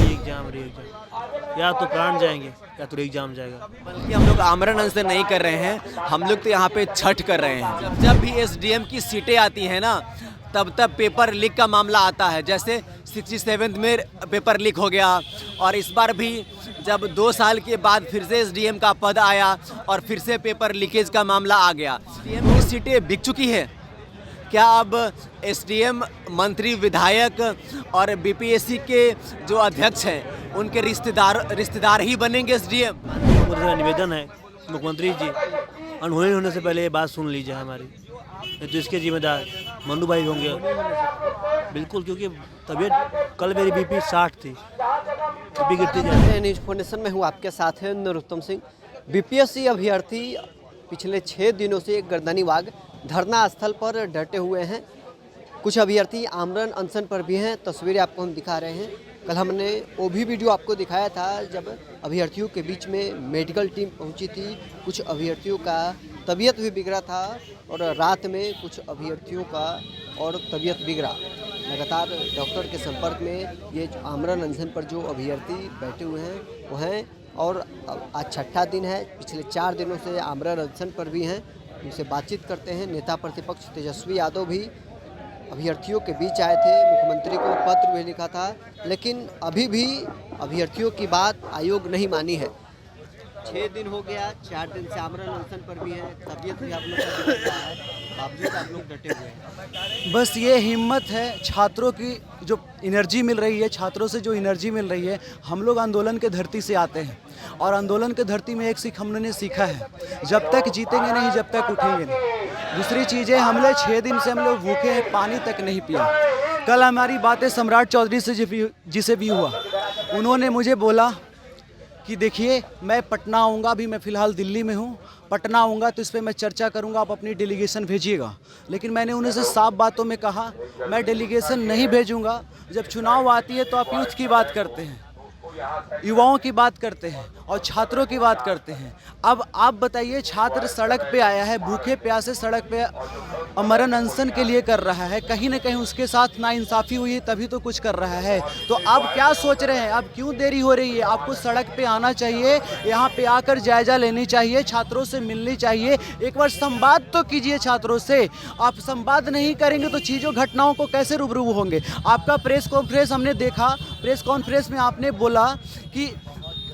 Exam या तो प्राण जाएंगे या तो एग्जाम जाएगा। बल्कि हम लोग आमरण अनशन नहीं कर रहे हैं, हम लोग तो यहाँ पे छठ कर रहे हैं। जब भी एसडीएम की सीटें आती हैं ना, तब पेपर लीक का मामला आता है। जैसे 67 में पेपर लीक हो गया, और इस बार भी जब 2 साल के बाद फिर से एसडीएम का पद आया और फिर से पेपर लीकेज का मामला आ गया। एसडीएम की सीटें बिक चुकी है। क्या अब एसडीएम मंत्री, विधायक और बीपीएससी के जो अध्यक्ष हैं उनके रिश्तेदार ही बनेंगे एसडीएम? मेरा निवेदन है मुख्यमंत्री जी, अनहोनी होने से पहले ये बात सुन लीजिए हमारी, तो इसके जिम्मेदार मन्नू भाई होंगे बिल्कुल, क्योंकि तबीयत कल मेरी बीपी 60 थी, बीपी गिरती जा रही है। न्यूज़ फाउंडेशन में हूँ, आपके साथ है नरोत्तम सिंह। बीपीएससी अभ्यर्थी पिछले 6 दिनों से गर्दनीबाग धरना स्थल पर डटे हुए हैं। कुछ अभ्यर्थी आमरण अनशन पर भी हैं, तस्वीरें आपको हम दिखा रहे हैं। कल हमने वो भी वीडियो आपको दिखाया था जब अभ्यर्थियों के बीच में मेडिकल टीम पहुंची थी। कुछ अभ्यर्थियों का तबीयत भी बिगड़ा था, और रात में कुछ अभ्यर्थियों का और तबीयत बिगड़ा। लगातार डॉक्टर के संपर्क में ये आमरण अनशन पर जो अभ्यर्थी बैठे हुए हैं वो हैं, और आज छठा दिन है। पिछले 4 दिनों से आमरण अनशन पर भी हैं। उनसे बातचीत करते हैं। नेता प्रतिपक्ष तेजस्वी यादव भी अभ्यर्थियों के बीच आए थे, मुख्यमंत्री को पत्र भी लिखा था, लेकिन अभी भी अभ्यर्थियों की बात आयोग नहीं मानी है। 6 दिन हो गया, 4 दिन से आमरण अनशन पर भी है, तबीयत भी आप लोग का बिगड़ रहा है, बावजूद आप लोग डटे हुए हैं। बस ये हिम्मत है छात्रों की, जो एनर्जी मिल रही है, छात्रों से जो एनर्जी मिल रही है। हम लोग आंदोलन के धरती से आते हैं, और आंदोलन के धरती में एक सीख हमने सीखा है, जब तक जीतेंगे नहीं, जब तक उठेंगे नहीं। दूसरी चीज़ें, हम लोग 6 दिन से हम लोग भूखे हैं, पानी तक नहीं पिया। कल हमारी बातें सम्राट चौधरी से जिसे भी हुआ, उन्होंने मुझे बोला कि देखिए मैं पटना आऊँगा, अभी मैं फ़िलहाल दिल्ली में हूँ, पटना आऊँगा तो इस पर मैं चर्चा करूँगा, आप अपनी डेलीगेशन भेजिएगा। लेकिन मैंने उन्हें से साफ बातों में कहा, मैं डेलीगेशन नहीं भेजूँगा। जब चुनाव आती है तो आप यूथ की बात करते हैं, युवाओं की बात करते हैं और छात्रों की बात करते हैं। अब आप बताइए, छात्र सड़क पे आया है, भूखे प्यासे सड़क पे अमरण अनशन के लिए कर रहा है, कहीं ना कहीं उसके साथ नाइंसाफ़ी हुई है, तभी तो कुछ कर रहा है। तो आप क्या सोच रहे हैं, अब क्यों देरी हो रही है? आपको सड़क पे आना चाहिए, यहाँ पे आकर जायजा लेनी चाहिए, छात्रों से मिलनी चाहिए, एक बार संवाद तो कीजिए छात्रों से। आप संवाद नहीं करेंगे तो चीज़ों घटनाओं को कैसे रूबरू होंगे? आपका प्रेस कॉन्फ्रेंस हमने देखा, प्रेस कॉन्फ्रेंस में आपने बोला कि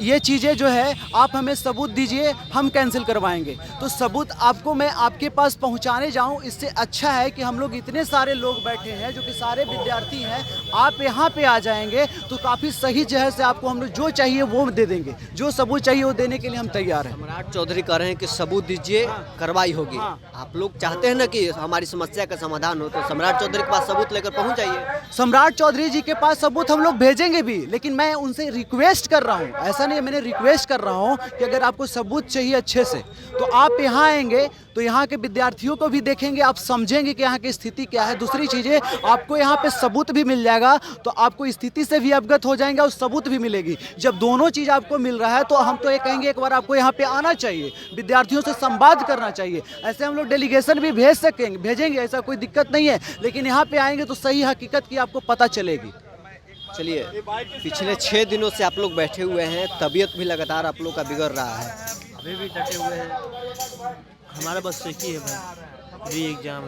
ये चीज़ें जो है आप हमें सबूत दीजिए, हम कैंसिल करवाएंगे। तो सबूत आपको मैं आपके पास पहुंचाने जाऊं, इससे अच्छा है कि हम लोग इतने सारे लोग बैठे हैं जो कि सारे विद्यार्थी हैं, आप यहाँ पे आ जाएंगे तो काफ़ी सही जगह से आपको हम लोग जो चाहिए वो दे देंगे, जो सबूत चाहिए वो देने के लिए हम तैयार हैं। सम्राट चौधरी कह रहे हैं कि सबूत दीजिए, कार्रवाई होगी। आप लोग चाहते हैं ना कि हमारी समस्या का समाधान हो, तो सम्राट चौधरी के पास सबूत लेकर पहुँच जाइए। सम्राट चौधरी जी के पास सबूत हम लोग भेजेंगे भी, लेकिन मैं उनसे रिक्वेस्ट कर रहा हूँ, ऐसा नहीं, मैंने रिक्वेस्ट कर रहा हूँ कि अगर आपको सबूत चाहिए अच्छे से तो आप यहाँ आएंगे तो यहाँ के विद्यार्थियों को भी देखेंगे, आप समझेंगे कि यहाँ की स्थिति क्या है। दूसरी चीज़ें, आपको यहाँ पे सबूत भी मिल जाएगा, तो आपको स्थिति से भी अवगत हो जाएंगे और सबूत भी मिलेगी। जब दोनों चीज़ आपको मिल रहा है तो हम तो ये कहेंगे एक बार आपको यहाँ पे आना चाहिए, विद्यार्थियों से संवाद करना चाहिए। ऐसे हम लोग डेलीगेशन भी भेजेंगे, ऐसा कोई दिक्कत नहीं है, लेकिन यहाँ पे आएंगे तो सही हकीकत की आपको पता चलेगी। चलिए, पिछले 6 दिनों से आप लोग बैठे हुए हैं, तबीयत भी लगातार आप लोग का बिगड़ रहा है, अभी भी डटे हुए हैं। हमारा बस एक ही है भाई, री एग्जाम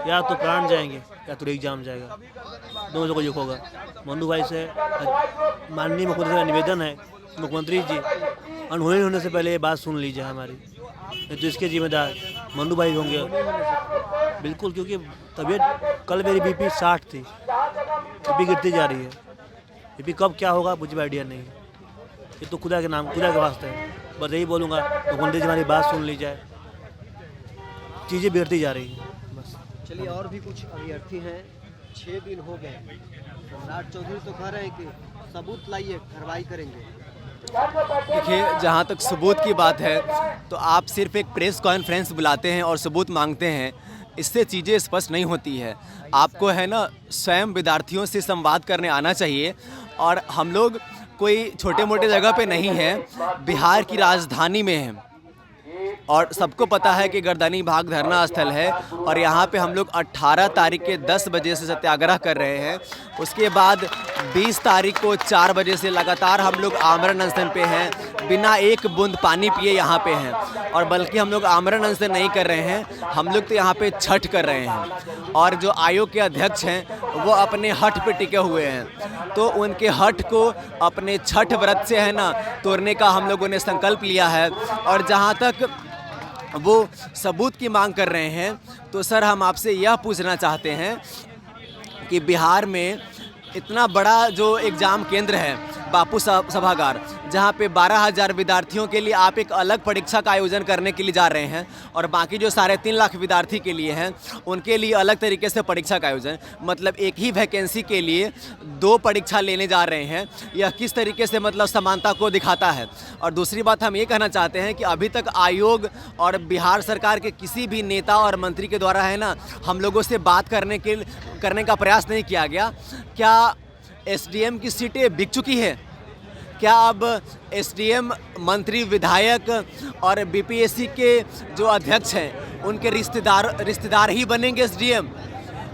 या तो प्राण जाएंगे या तो एग्जाम जाएगा, दोनों को होगा। मन्नू भाई से, माननीय मुख्यमंत्री का निवेदन है, मुख्यमंत्री जी अनहोनी होने से पहले ये बात सुन लीजिए हमारी, तो इसके जिम्मेदार मन्नू भाई होंगे बिल्कुल, क्योंकि तबीयत कल मेरी बीपी 60 थी, बीपी गिरती जा रही है। बीपी कब क्या होगा मुझे आइडिया नहीं है, ये तो खुदा के नाम, खुदा के वास्ते है। बस यही बोलूँगा, मुख्यमंत्री जी हमारी बात सुन ली जाए, चीज़ें बिगड़ती जा रही हैं बस। चलिए, और भी कुछ अभ्यर्थी हैं, 6 दिन हो गए, सम्राट चौधरी तो कह रहे हैं कि सबूत लाइए, कार्रवाई करेंगे। देखिए, जहाँ तक सबूत की बात है तो आप सिर्फ एक प्रेस कॉन्फ्रेंस बुलाते हैं और सबूत मांगते हैं, इससे चीज़ें स्पष्ट नहीं होती है। आपको है ना स्वयं विद्यार्थियों से संवाद करने आना चाहिए। और हम लोग कोई छोटे मोटे जगह पे नहीं हैं, बिहार की राजधानी में हैं और सबको पता है कि गर्दनी बाग धरना स्थल है और यहाँ पे हम लोग 18 तारीख के 10 बजे से सत्याग्रह कर रहे हैं। उसके बाद 20 तारीख को 4 बजे से लगातार हम लोग आमरण अनशन पे हैं, बिना एक बूंद पानी पिए यहाँ पे हैं। और बल्कि हम लोग आमरण अनशन नहीं कर रहे हैं, हम लोग तो यहाँ पे छठ कर रहे हैं। और जो आयोग के अध्यक्ष हैं वो अपने हठ पे टिके हुए हैं, तो उनके हठ को अपने छठ व्रत से है ना तोड़ने का हम लोगों ने संकल्प लिया है। और जहाँ तक वो सबूत की मांग कर रहे हैं, तो सर हम आपसे यह पूछना चाहते हैं कि बिहार में इतना बड़ा जो एग्ज़ाम केंद्र है बापू सभागार, जहाँ पे 12,000 विद्यार्थियों के लिए आप एक अलग परीक्षा का आयोजन करने के लिए जा रहे हैं और बाकी जो 3.5 लाख विद्यार्थी के लिए हैं उनके लिए अलग तरीके से परीक्षा का आयोजन, मतलब एक ही वैकेंसी के लिए 2 परीक्षा लेने जा रहे हैं। यह किस तरीके से मतलब समानता को दिखाता है। और दूसरी बात हम ये कहना चाहते हैं कि अभी तक आयोग और बिहार सरकार के किसी भी नेता और मंत्री के द्वारा है ना हम लोगों से बात करने का प्रयास नहीं किया गया। क्या एसडीएम की सीटें बिक चुकी है? क्या अब एसडीएम मंत्री, विधायक और बीपीएससी के जो अध्यक्ष हैं उनके रिश्तेदार ही बनेंगे एसडीएम?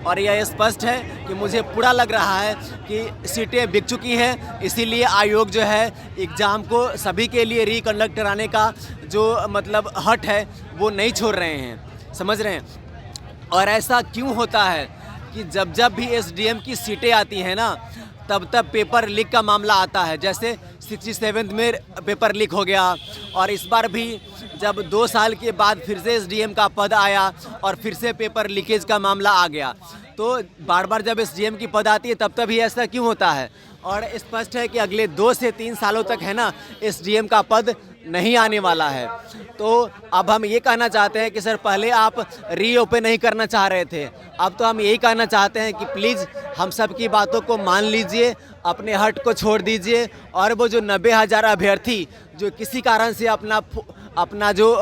और यह स्पष्ट है कि मुझे पूरा लग रहा है कि सीटें बिक चुकी हैं, इसीलिए आयोग जो है एग्ज़ाम को सभी के लिए रिकंडक्ट कराने का जो मतलब हट है वो नहीं छोड़ रहे हैं, समझ रहे हैं। और ऐसा क्यों होता है कि जब भी एसडीएम की सीटें आती हैं ना तब पेपर लीक का मामला आता है। जैसे 67 में पेपर लीक हो गया और इस बार भी जब 2 साल के बाद फिर से एसडीएम का पद आया और फिर से पेपर लीकेज का मामला आ गया। तो बार बार जब एसडीएम की पद आती है तब ही ऐसा क्यों होता है? और स्पष्ट है कि अगले 2 से 3 सालों तक है ना एसडीएम का पद नहीं आने वाला है। तो अब हम ये कहना चाहते हैं कि सर पहले आप रीओपन नहीं करना चाह रहे थे, अब तो हम यही कहना चाहते हैं कि प्लीज़ हम सब की बातों को मान लीजिए, अपने हट को छोड़ दीजिए और वो जो 90,000 अभ्यर्थी जो किसी कारण से अपना जो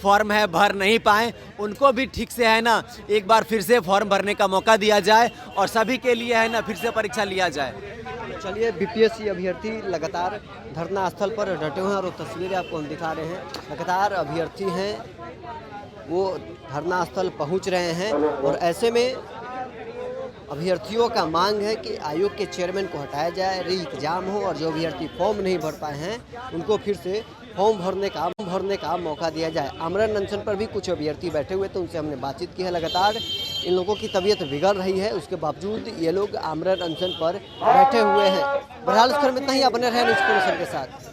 फॉर्म है भर नहीं पाए उनको भी ठीक से है ना एक बार फिर से फॉर्म भरने का मौका दिया जाए और सभी के लिए है ना फिर से परीक्षा लिया जाए। चलिए, बीपीएससी अभ्यर्थी लगातार धरना स्थल पर डटे हुए हैं और वो तस्वीरें आपको हम दिखा रहे हैं। लगातार अभ्यर्थी हैं वो धरना स्थल पहुंच रहे हैं और ऐसे में अभ्यर्थियों का मांग है कि आयोग के चेयरमैन को हटाया जाए, री एग्जाम हो और जो अभ्यर्थी फॉर्म नहीं भर पाए हैं उनको फिर से फॉर्म भरने का मौका दिया जाए। आमरण अनशन पर भी कुछ अभ्यर्थी बैठे हुए थे, उनसे हमने बातचीत की है। लगातार इन लोगों की तबीयत बिगड़ रही है, उसके बावजूद ये लोग आमरण अनशन पर बैठे हुए हैं। बहरहाल इस खबर में इतना ही, अपने रहे न्यूज़ के साथ।